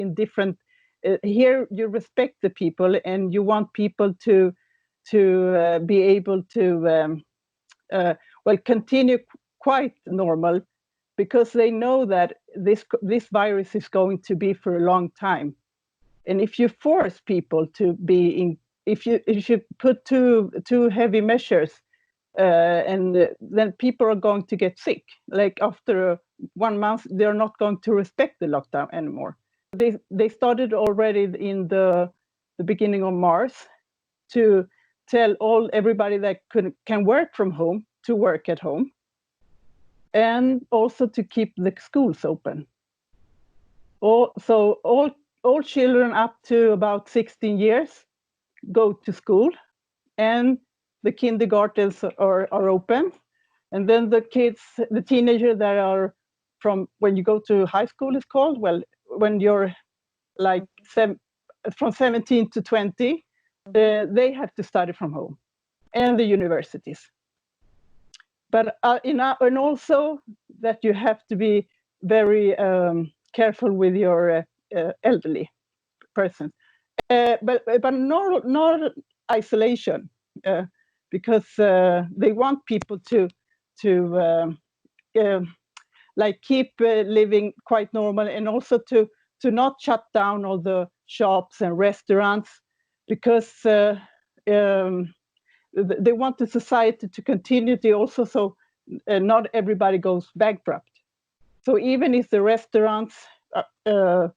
in different. Here you respect the people, and you want people to be able to continue quite normal, because they know that this virus is going to be for a long time. And if you force people to be in, if you put too heavy measures, and then people are going to get sick. Like after 1 month, they're not going to respect the lockdown anymore. They started already in the beginning of March to tell everybody that can work from home to work at home, and also to keep the schools open. So all children up to about 16 years go to school, and the kindergartens are open. And then the kids, the teenagers that are from when you go to high school is called, well, when you're like from 17 to 20, they have to study from home, and the universities. But and also that you have to be very careful with your elderly persons, but not isolation, because they want people to like keep living quite normal, and also to not shut down all the shops and restaurants, because they want the society to continue to also, so not everybody goes bankrupt. So even if the restaurants, are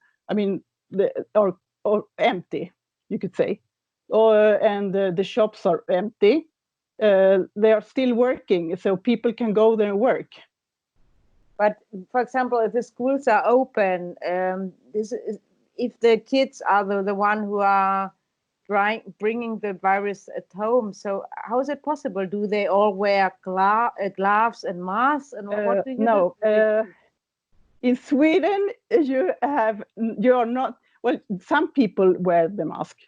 empty, you could say, and the shops are empty, they are still working, so people can go there and work. But for example, if the schools are open, if the kids are the one who are bringing the virus at home, so how is it possible? Do they all wear gloves and masks? And what do you no, do? In Sweden, you are not. Well, some people wear the mask,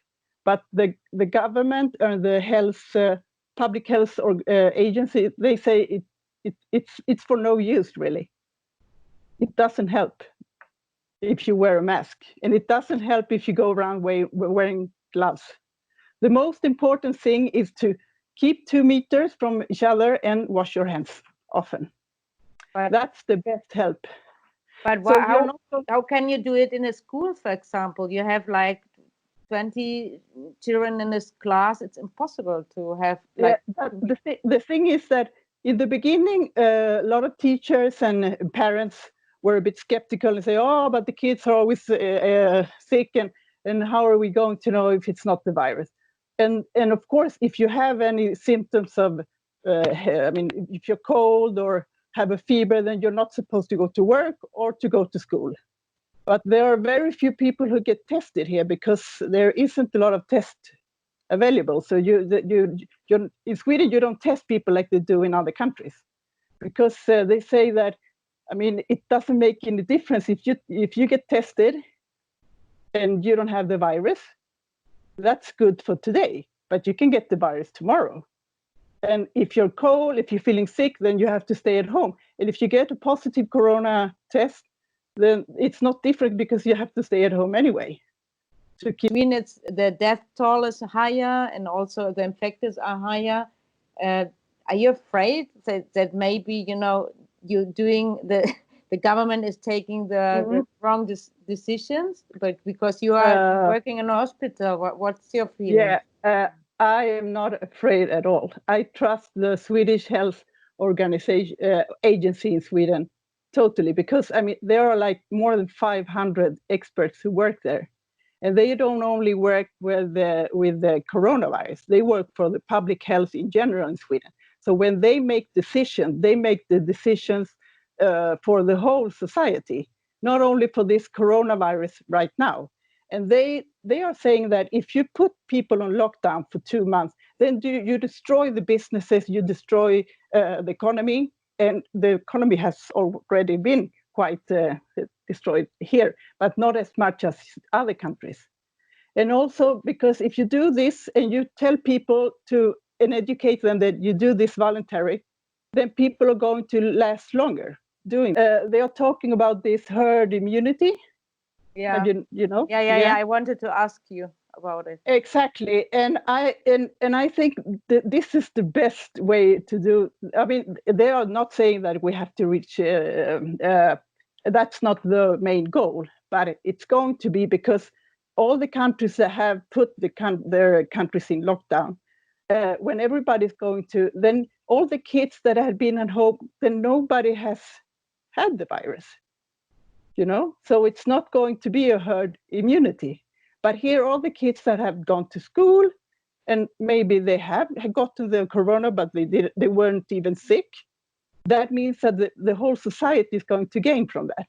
but the government and the public health agency, they say it's for no use, really. It doesn't help if you wear a mask, and it doesn't help if you go around wearing gloves. The most important thing is to keep 2 meters from each other and wash your hands often. But that's the best help. But how can you do it in a school, for example? You have like 20 children in this class. It's impossible to have like... The thing is that in the beginning, a lot of teachers and parents were a bit skeptical and say, oh, but the kids are always sick, and how are we going to know if it's not the virus? And of course, if you have any symptoms of, if you're cold or have a fever, then you're not supposed to go to work or to go to school. But there are very few people who get tested here, because there isn't a lot of tests available. So you're in Sweden, you don't test people like they do in other countries, because they say that, it doesn't make any difference if you get tested and you don't have the virus. That's good for today, but you can get the virus tomorrow. And if you're cold, if you're feeling sick, then you have to stay at home. And if you get a positive corona test, then it's not different, because you have to stay at home anyway. It's the death toll is higher, and also the infected are higher. Are you afraid that maybe you're doing the government is taking the wrong decisions, but because you are working in a hospital? What's your feeling? Yeah, I am not afraid at all. I trust the Swedish health organization agency in Sweden totally, because there are like more than 500 experts who work there, and they don't only work with the coronavirus. They work for the public health in general in Sweden. So when they make decisions, they make the decisions for the whole society, not only for this coronavirus right now. And they are saying that if you put people on lockdown for 2 months, then you destroy the businesses, you destroy the economy, and the economy has already been quite destroyed here, but not as much as other countries. And also because if you do this and you tell people and educate them that you do this voluntary, then people are going to last longer doing. They are talking about this herd immunity, Yeah. You know? Yeah. I wanted to ask you about it. Exactly, and I think this is the best way to do. I mean, they are not saying that we have to reach. That's not the main goal, but it's going to be, because all the countries that have put their countries in lockdown, when everybody's going to, then all the kids that had been at home, then nobody has had the virus. So it's not going to be a herd immunity. But here, all the kids that have gone to school, and maybe they have gotten the corona, but they weren't even sick. That means that the whole society is going to gain from that.